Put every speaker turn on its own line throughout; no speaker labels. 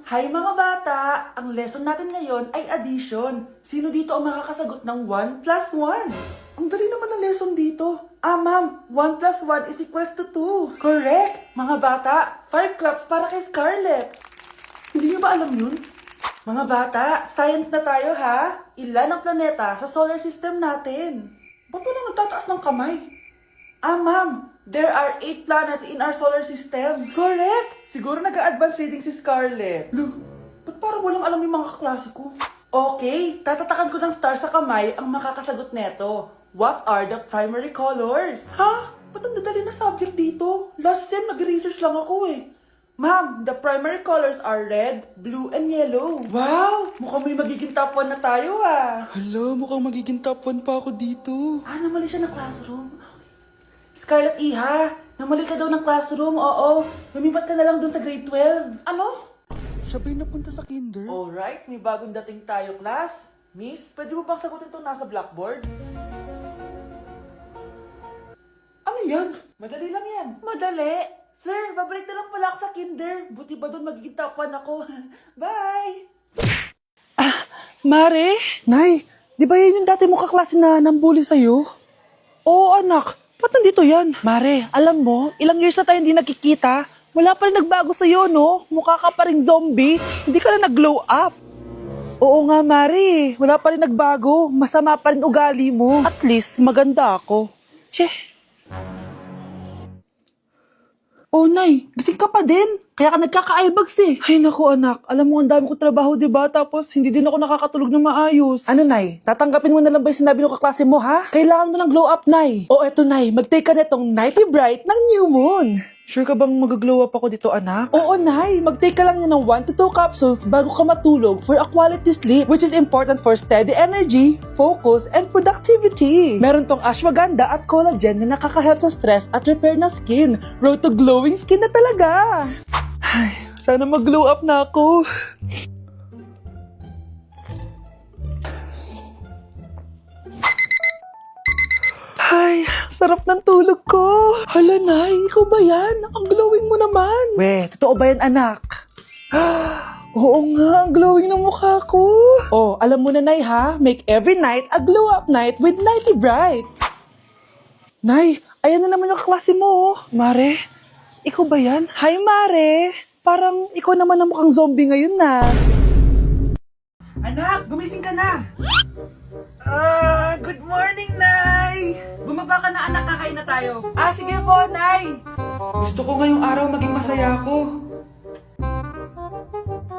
Hi mga bata! Ang lesson natin ngayon ay addition. Sino dito ang makakasagot ng 1 plus 1? Ang dali naman ng lesson dito. Ma'am, 1 plus 1 is equals to 2. Correct! Mga bata, 5 claps para kay Scarlett. Hindi niyo ba alam yun? Mga bata, science na tayo ha? Ilan ang planeta sa solar system natin? Ba't walang nagtataas ng kamay? Ma'am, there are 8 planets in our solar system. Correct! Siguro nag-a-advance reading si Scarlett. Lo, ba't parang walang alam yung mga kaklase ko? Okay, tatatakan ko ng star sa kamay ang makakasagot neto. What are the primary colors? Ha? Ba't ang dadali na subject dito? Last sem, nag-research lang ako eh. Ma'am, the primary colors are red, blue, and yellow. Wow! Mukhang may magiging top 1 na tayo ah.
Hala, mukhang magiging top 1 pa ako dito.
Namali siya ng classroom. Scarlett Iha, namali ka daw ng classroom, oo. Lumipat ka na lang dun sa grade 12. Ano?
Siya ba'y napunta sa kinder?
Alright, may bagong dating tayo, class. Miss, pwede mo bang sagutin itong nasa blackboard? Ano yan? Madali lang yan. Madali? Sir, babalik na lang pala ako sa kinder. Buti ba doon magiging top 1 ako? Bye!
Mare? Nay, di ba yan yung dati mo kaklase na nambuli sa'yo? Oo, anak. Ba't nandito yan? Mare, alam mo, ilang years na tayo hindi nagkikita. Wala pa rin nagbago sa'yo, no? Mukha ka pa rin zombie. Hindi ka na nag-glow up. Oo nga, Mare. Wala pa rin nagbago. Masama pa rin ugali mo. At least, maganda ako. Che. Oh, Nay, gising ka pa din. Kaya ka nagkaka-eyebags eh. Ay, naku anak. Alam mo, ang dami ko trabaho, diba? Tapos, hindi din ako nakakatulog na maayos. Ano, Nay? Tatanggapin mo na lang ba yung sinabi ng kaklase mo, ha? Kailangan mo ng glow up, Nay. O, eto, Nay. Mag-take ka na itong Nighty Bright ng New Moon. Sure ka bang mag-glow up ako dito, anak? Oo, Nay. Mag-take ka lang niya ng 1 to 2 capsules bago ka matulog for a quality sleep, which is important for steady energy, focus, and productivity. Meron tong ashwagandha at collagen na nakaka-help sa stress at repair na skin. Road to glowing skin na talaga. Ay, sana mag-glow up na ako. Ay, sarap ng tulog ko. Hala, Nay, ikaw ba yan? Ang glowing mo naman. We, totoo ba yan, anak? Oo nga, ang glowing ng mukha ko. Oh, alam mo na, Nay, ha? Make every night a glow-up night with Nighty Bright. Nay, ayan na naman yung klase mo. Mare, ikaw ba yan? Hi, Mare. Parang ikaw naman ang mukhang zombie ngayon na.
Anak, gumising ka na. Good morning, Nay! Bumaba ka na, anak, kakain na tayo. Sige po, Nay! Gusto ko ngayong araw maging masaya ako.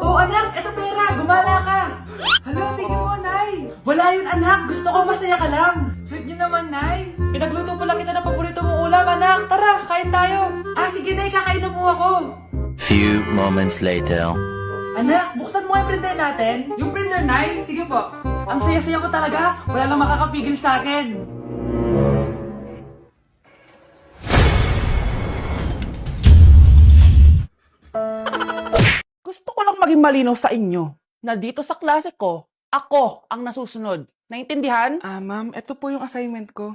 Oh, anak, eto pera, gumala ka! Hala, tingin mo, Nay! Wala yun, anak, gusto ko masaya ka lang. Sweet niyo naman, Nay. Pinagluto pala kita ng paborito mong ulam, anak. Tara, kain tayo. Sige, Nay, kakain na po ako.
Few moments later.
Anak, buksan mo yung printer natin. Yung printer, Nay? Sige po. Ang saya-saya ko talaga. Wala lang makakapigil sa akin. Gusto ko lang maging malinaw sa inyo na dito sa klase ko, ako ang nasusunod. Naintindihan?
Ma'am, ito po yung assignment ko.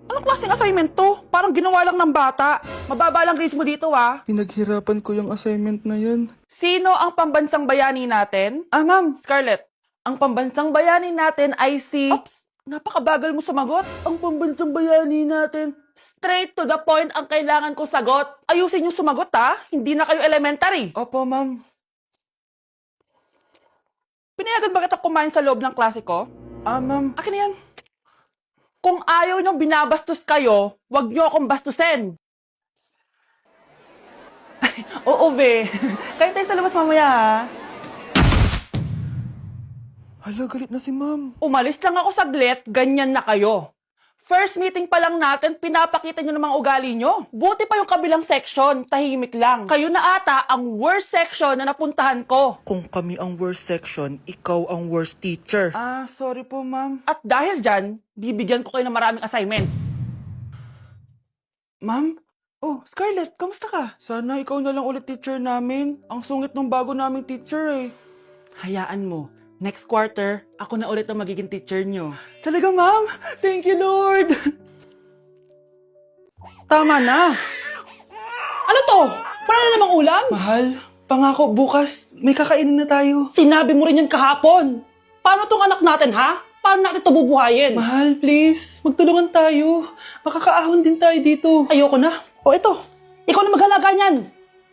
Anong klaseng assignment to? Parang ginawa lang ng bata. Mababa lang grades mo dito,
Pinaghirapan ko yung assignment na yan.
Sino ang pambansang bayani natin? Ma'am, Scarlett. Ang pambansang bayani natin ay si... Oops! Napakabagal mo sumagot. Ang pambansang bayani natin. Straight to the point ang kailangan ko sagot. Ayusin yung sumagot, Hindi na kayo elementary.
Opo, ma'am.
Pinayagan ba kita kumain sa loob ng klase ko?
Ma'am.
Akin na yan. Kung ayaw niyong binabastos kayo, wag niyo akong bastusin. Oo, be. Kain tayo sa labas mamaya,
Hala, galit na si ma'am.
Umalis lang ako saglit, ganyan na kayo. First meeting pa lang natin, pinapakita niyo ng mga ugali niyo. Buti pa yung kabilang section, tahimik lang. Kayo na ata ang worst section na napuntahan ko.
Kung kami ang worst section, ikaw ang worst teacher. Sorry po, ma'am.
At dahil dyan, bibigyan ko kayo ng maraming assignment.
Ma'am? Oh, Scarlett, kamusta ka? Sana ikaw na lang ulit teacher namin. Ang sungit ng bago naming teacher eh.
Hayaan mo. Next quarter, ako na ulit ang magiging teacher nyo.
Talaga, ma'am? Thank you, Lord!
Tama na! Ano to? Wala na namang ulam?
Mahal, Pangako, bukas may kakainin na tayo.
Sinabi mo rin yan kahapon. Paano tong anak natin, ha? Paano natin ito bubuhayin?
Mahal, please. Magtulungan tayo. Makakaahon din tayo dito.
Ayoko na. O ito, ikaw na maghalaga niyan.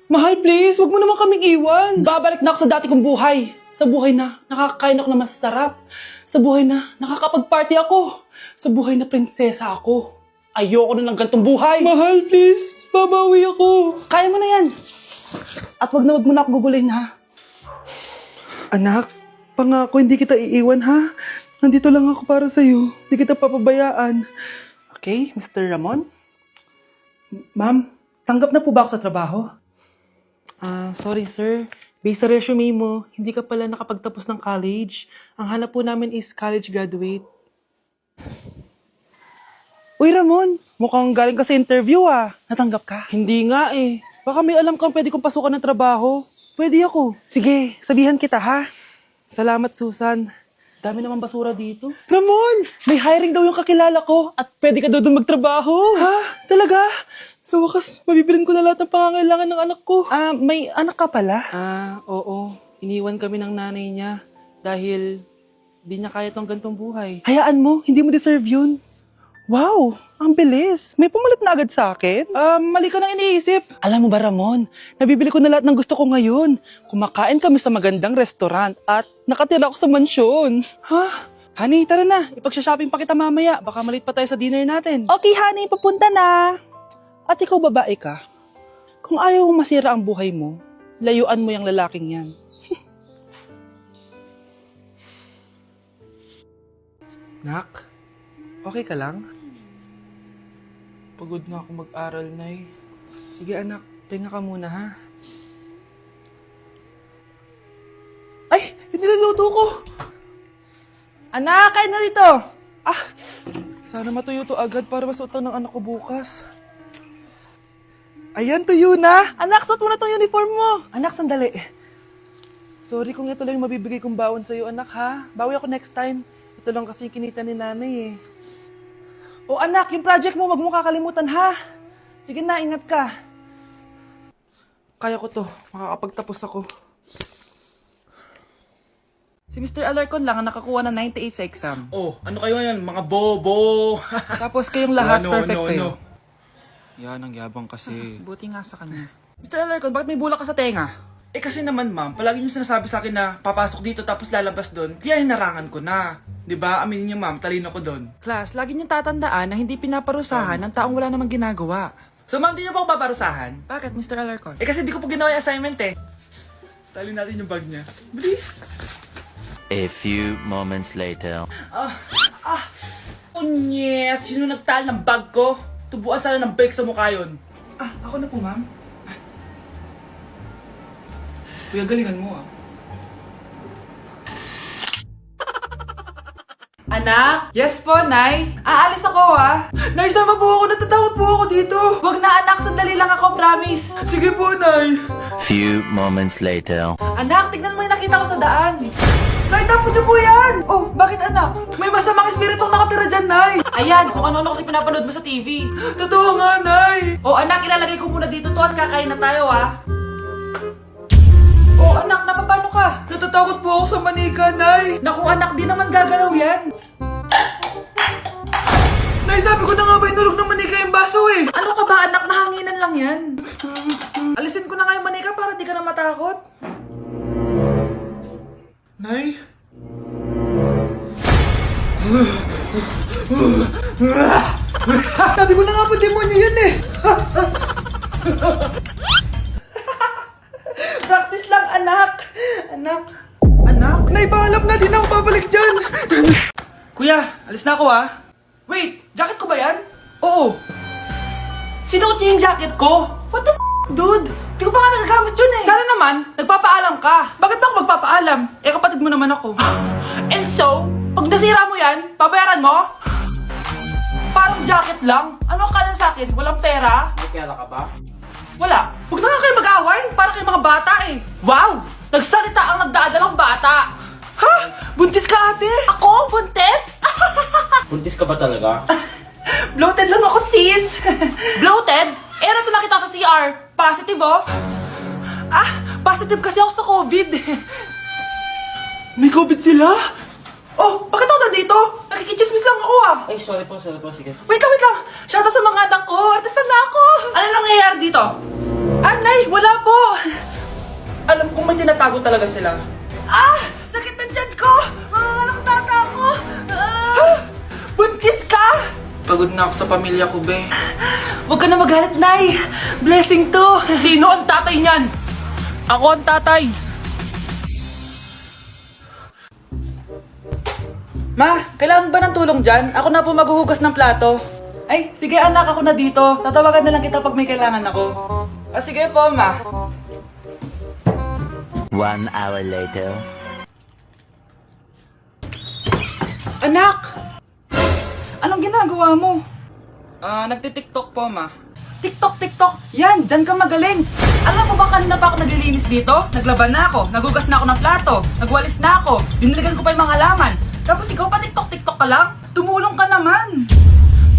Mahal, please. Huwag mo naman kaming iwan.
Babalik na ako sa dati kong buhay. Sa buhay na nakakakain ako na masarap. Sa buhay na nakakapag-party ako. Sa buhay na prinsesa ako. Ayoko na ng gantong buhay.
Mahal, please. Babawi ako.
Kaya mo na yan. At wag mo na ako gugulin, ha?
Anak, pangako hindi kita iiwan, ha? Nandito lang ako para sa'yo. Hindi kita papabayaan. Okay, Mr. Ramon? Ma'am, tanggap na po ba ako sa trabaho? Sorry sir. Based sa resume mo, hindi ka pala nakapagtapos ng college. Ang hanap po namin is college graduate. Uy Ramon, mukhang galing ka sa interview Natanggap ka? Hindi nga eh. Baka may alam kang pwede kong pasukan ng trabaho. Pwede ako. Sige, sabihan kita ha. Salamat Susan. Dami naman basura dito. Ramon, may hiring daw yung kakilala ko at pwede ka daw doon magtrabaho. Ha? Talaga? Sa wakas, mabibilin ko na lahat ng pangangailangan ng anak ko. May anak ka pala? Oo. Iniwan kami ng nanay niya dahil di niya kaya tong gantong buhay. Hayaan mo, hindi mo deserve yun. Wow, ang bilis. May pumalit na agad sa akin? Mali ka nang iniisip. Alam mo ba Ramon, nabibili ko na lahat ng gusto ko ngayon. Kumakain kami sa magandang restaurant at nakatira ako sa mansyon. Ha? Honey, tara na. Ipag-shopping pa kita mamaya. Baka malit pa tayo sa dinner natin. Okay, honey. Papunta na. At ikaw babae ka, kung ayaw mong masira ang buhay mo, layuan mo yung lalaking yan. Nak, okay ka lang? Pagod na ako mag-aral, Nay. Sige anak, pahinga ka muna ha. Ay, yung niluluto ko! Anak, kain na dito! Sana matuyo to agad para masuotan ng anak ko bukas. Ayan, tuyo na! Anak, suot mo na tong uniform mo! Anak, sandali. Sorry kung ito lang yung mabibigay kong bawon sa'yo, anak, ha? Bawi ako next time. Ito lang kasi yung kinita ni nanay, eh. O anak, yung project mo, wag mo kakalimutan, ha? Sige na, ingat ka. Kaya ko to. Makakapagtapos ako. Si Mr. Alarcon lang ang nakakuha ng 98 sa exam.
Oh, ano kayo yan? Mga bobo!
Tapos kayong lahat,
No,
perfect
no,
kayo.
no. Yan, ang yabang kasi.
Buti nga sa kanya. Mr. Alarcon, bakit may bulak ka sa tenga?
Eh kasi naman ma'am, palagi niyo sinasabi sa akin na papasok dito tapos lalabas doon, kaya hinarangan ko na. 'Di ba? Aminin niyo ma'am, talino ko doon.
Class, lagi niyong tatandaan na hindi pinaparusahan ng taong wala namang ginagawa.
So ma'am, di niyo po ako paparusahan?
Bakit, Mr. Alarcon?
Eh kasi di ko po ginawa yung assignment eh. Psst, tali natin yung bag niya. Bilis!
A few moments later.
Unyes! Sino nagtal ng bag ko? Tubuan sana ng bake sa mukha yun.
Ako na po, ma'am.
Kuya, galingan mo ah.
Anak? Yes po, Nay. Aalis ako, Nay, sama po ako. Natatakot po ako dito. Wag na, anak. Sandali lang ako, promise.
Sige po, Nay.
Few moments later.
Anak, tignan mo yung nakita ko sa daan. Nay, tapon niyo po yan! Oh, bakit anak? May masamang espiritong nakatira dyan, Nay! Ayan, kung ano-ano kasi pinapanood mo sa TV. Totoo nga, Nay! Oh, anak, ilalagay ko muna dito to at kakain na tayo, Oh, anak, napapano ka? Natatakot po ako sa manika, Nay! Naku, anak, di naman gagalaw yan! Nay, sabi ko na nga ba inulog ng manika yung baso eh! Ano ka ba, anak? Nahanginan lang yan! Alisin ko na nga yung manika para di ka na matakot.
Nay?
Sabi ko na nga po, demonyo yan eh! Practice lang, anak! Anak! Anak?
Nay, paalam na, di na ako babalik dyan.
Kuya, alis na ako Wait, jacket ko ba yan?
Oo! Sinuot niya yung jacket ko? What the dude? Di ko pa nga nagagamit yun eh!
Sana naman, nagpapaalam ka.
Bakit ba ako magpapaalam?
Eh kapatid mo naman ako.
And so, pag nasira mo yan, babayaran mo? Parang jacket lang? Ano ang kala sa akin? Walang pera?
May pera ka ba?
Wala. Huwag na nga kayo mag-away. Para kayo mga bata eh. Wow! Nagsalita ang nagdadalang bata. Ha? Buntis ka ate? Ako? Buntis?
Buntis ka ba talaga?
Bloated lang ako sis. Bloated? Eh, nato nakita ko sa CR. Positive oh. Positive kasi ako sa COVID.
May COVID sila?
Oh, bakit ako nandito? Nakikichismis lang ako ah.
Ay, sorry po, sige.
Wait lang. Shoutout sa mga anak ko. Artista na ako. Ano nangyayari dito? Anay, wala po.
Alam kong may tinatago talaga sila.
Ah! Sakit na dyan ko! Manganganak tata ako! Ah! Buntis ka!
Pagod na ako sa pamilya ko, be.
Huwag ka na magalit, Nay! Blessing to!
Sino ang tatay niyan? Ako ang tatay.
Ma, kailangan ba ng tulong dyan? Ako na po maghuhugas ng plato. Ay, sige anak, ako na dito. Tatawagan na lang kita pag may kailangan ako. Ah, sige po, ma.
1 hour later.
Anak! Anong ginagawa mo? Nagtitiktok po, ma. TikTok! Yan, dyan ka magaling. Alam mo ba kanina pa ako naglilinis dito? Naglaban na ako, nagugas na ako ng plato, nagwalis na ako, biniligan ko pa yung mga halaman. Tapos ikaw pa TikTok ka lang? Tumulong ka naman.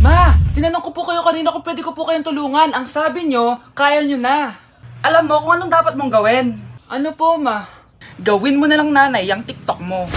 Ma, tinanong ko po kayo kanina kung pwede ko po kayong tulungan. Ang sabi nyo, kaya nyo na. Alam mo kung anong dapat mong gawin. Ano po, ma? Gawin mo na lang nanay yung TikTok mo.